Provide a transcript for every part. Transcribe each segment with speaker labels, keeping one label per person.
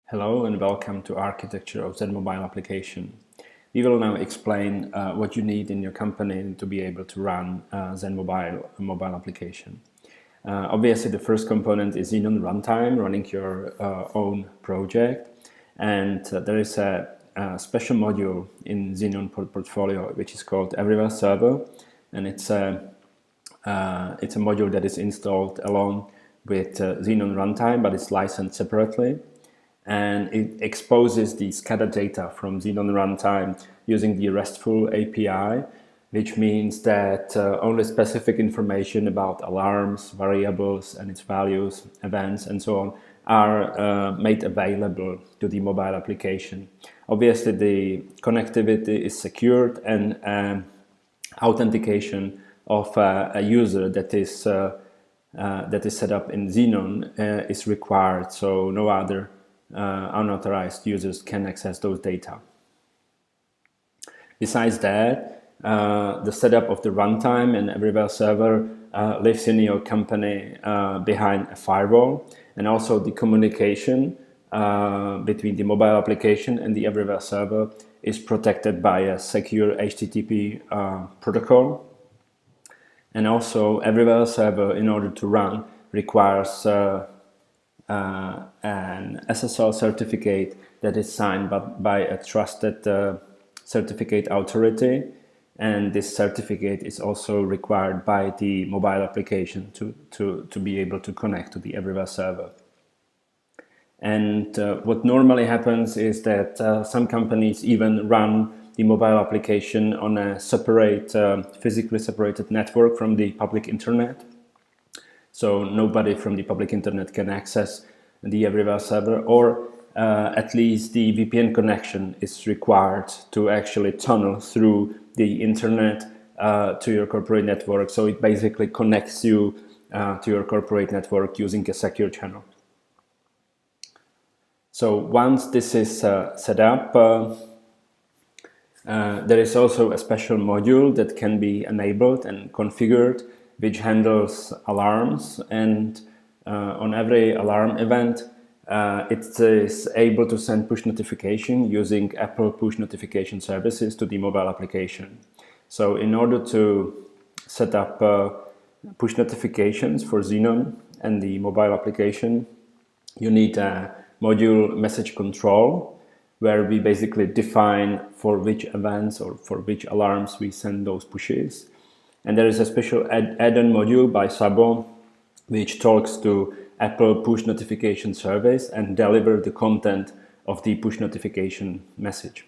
Speaker 1: Hello and welcome to Architecture of ZenMobile application. We will now explain what you need in your company to be able to run ZenMobile mobile application. Obviously, the first component is Zenon runtime, running your own project, and there is a special module in Zenon portfolio which is called Everywhere Server, and it's a module that is installed along with Zenon runtime, but it's licensed separately. And it exposes the SCADA data from Zenon runtime using the RESTful API, which means that only specific information about alarms, variables and its values, events and so on are made available to the mobile application. Obviously the connectivity is secured and authentication of a user that is set up in Zenon is required, so no other unauthorized users can access those data. Besides that, the setup of the runtime and Everywhere Server lives in your company behind a firewall, and also the communication between the mobile application and the Everywhere Server is protected by a secure HTTP protocol. And also Everywhere Server, in order to run, requires an SSL certificate that is signed by a trusted certificate authority, and this certificate is also required by the mobile application to be able to connect to the Everywhere Server. And what normally happens is that some companies even run the mobile application on a separate, physically separated network from the public internet. So nobody from the public internet can access the Everywhere Server, or at least the VPN connection is required to actually tunnel through the internet to your corporate network. So it basically connects you to your corporate network using a secure channel. So once this is set up, there is also a special module that can be enabled and configured, which handles alarms, and on every alarm event it is able to send push notification using Apple push notification services to the mobile application. So in order to set up push notifications for Zenon and the mobile application, you need a module message control, where we basically define for which events or for which alarms we send those pushes. And there is a special add-on module by Sabo which talks to Apple push notification service and deliver the content of the push notification message.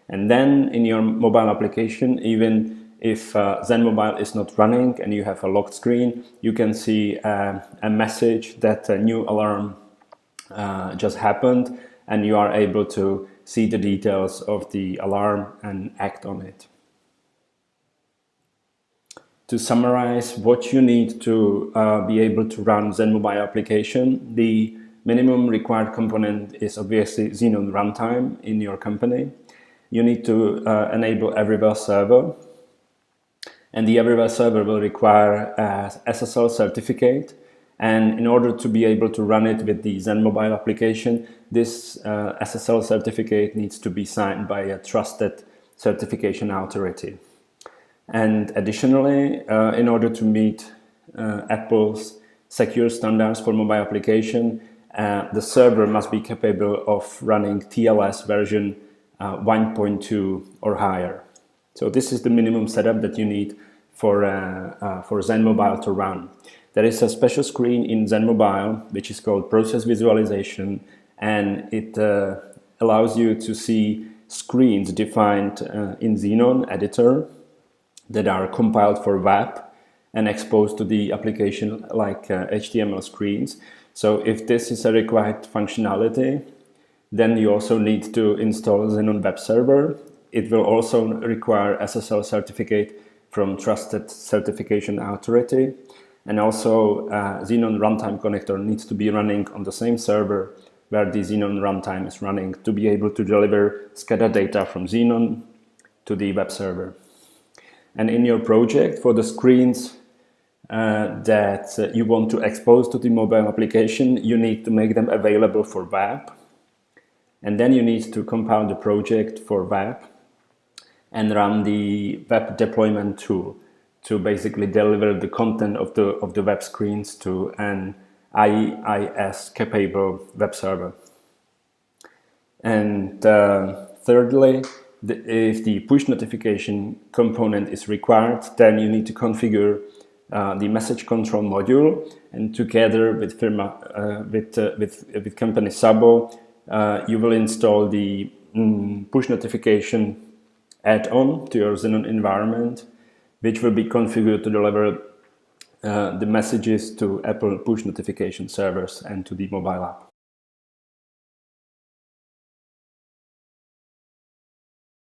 Speaker 1: And then in your mobile application, even if ZenMobile is not running and you have a locked screen, you can see a message that a new alarm just happened, and you are able to see the details of the alarm and act on it. To summarize what you need to be able to run ZenMobile application, the minimum required component is obviously Zenon runtime in your company. You need to enable Everywhere Server, and the Everywhere Server will require a SSL certificate. And in order to be able to run it with the ZenMobile application, this SSL certificate needs to be signed by a trusted certification authority. And additionally, in order to meet Apple's secure standards for mobile application, the server must be capable of running TLS version 1.2 or higher. So this is the minimum setup that you need for ZenMobile to run. There is a special screen in ZenMobile which is called Process Visualization, and it allows you to see screens defined in Zenon editor that are compiled for web and exposed to the application like HTML screens. So if this is a required functionality, then you also need to install Zenon Web Server. It will also require SSL certificate from Trusted Certification Authority. And also Zenon Runtime Connector needs to be running on the same server where the Zenon Runtime is running to be able to deliver SCADA data from Zenon to the web server. And in your project, for the screens that you want to expose to the mobile application, you need to make them available for web. And then you need to compile the project for web and run the web deployment tool to basically deliver the content of the web screens to an IIS capable web server. And thirdly, if the push notification component is required, then you need to configure the message control module, and together with with company Sabo, you will install the push notification add-on to your Zenon environment, which will be configured to deliver the messages to Apple push notification servers and to the mobile app.